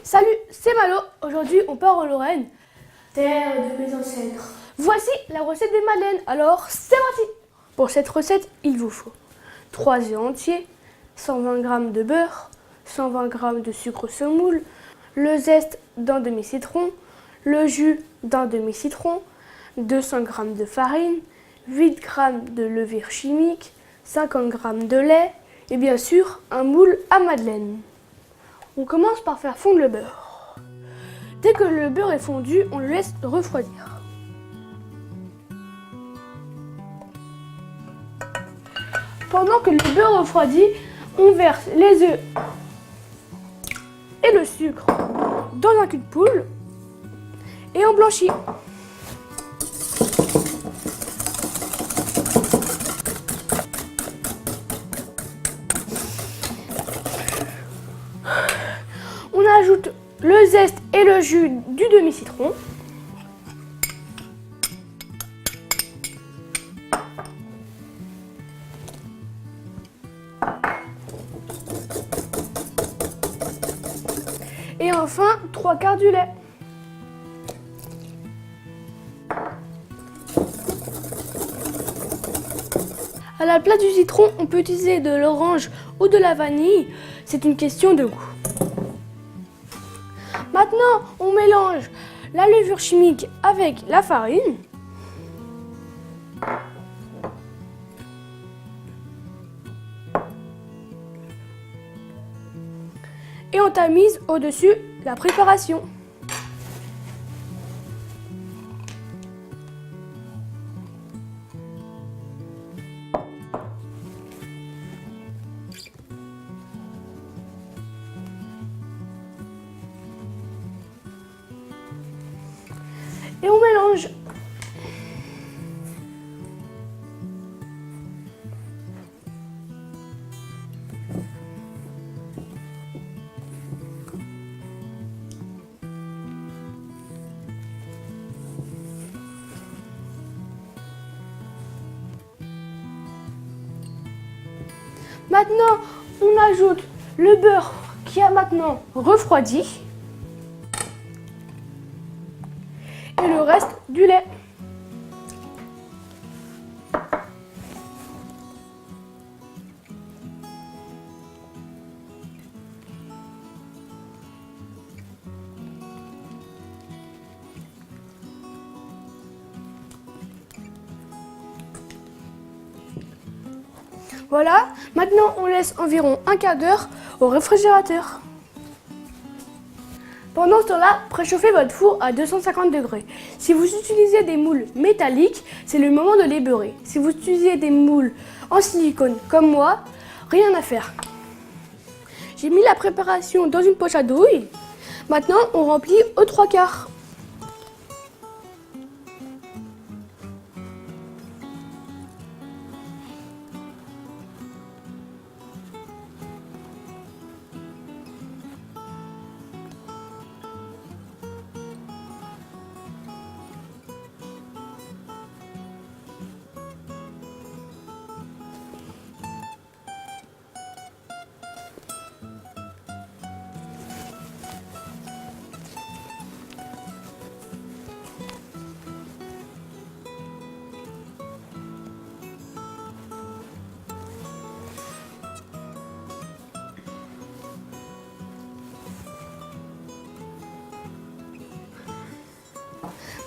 Salut, c'est Malo. Aujourd'hui, on part en Lorraine, terre de mes ancêtres. Voici la recette des madeleines. Alors, c'est parti. Pour cette recette, il vous faut 3 œufs entiers, 120 g de beurre, 120 g de sucre semoule, le zeste d'un demi-citron, le jus d'un demi-citron, 200 g de farine, 8 g de levure chimique, 50 g de lait et bien sûr un moule à madeleine. On commence par faire fondre le beurre. Dès que le beurre est fondu, on le laisse refroidir. Pendant que le beurre refroidit, on verse les œufs et le sucre dans un cul de poule et on blanchit. On ajoute le zeste et le jus du demi-citron. Et enfin, 3/4 du lait. À la place du citron, on peut utiliser de l'orange ou de la vanille. C'est une question de goût. Maintenant, on mélange la levure chimique avec la farine. Et on tamise au-dessus la préparation. Et on mélange. Maintenant, on ajoute le beurre qui a maintenant refroidi et le reste du lait. Voilà, maintenant on laisse environ un quart d'heure au réfrigérateur. Pendant ce temps-là, préchauffez votre four à 250 degrés. Si vous utilisez des moules métalliques, c'est le moment de les beurrer. Si vous utilisez des moules en silicone comme moi, rien à faire. J'ai mis la préparation dans une poche à douille. Maintenant, on remplit aux 3/4.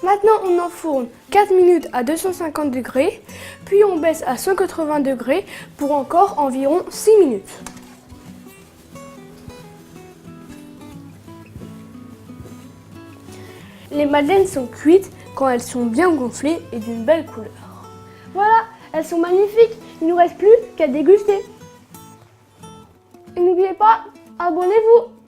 Maintenant, on enfourne 4 minutes à 250 degrés, puis on baisse à 180 degrés pour encore environ 6 minutes. Les madeleines sont cuites quand elles sont bien gonflées et d'une belle couleur. Voilà, elles sont magnifiques, il ne nous reste plus qu'à déguster. Et n'oubliez pas, abonnez-vous!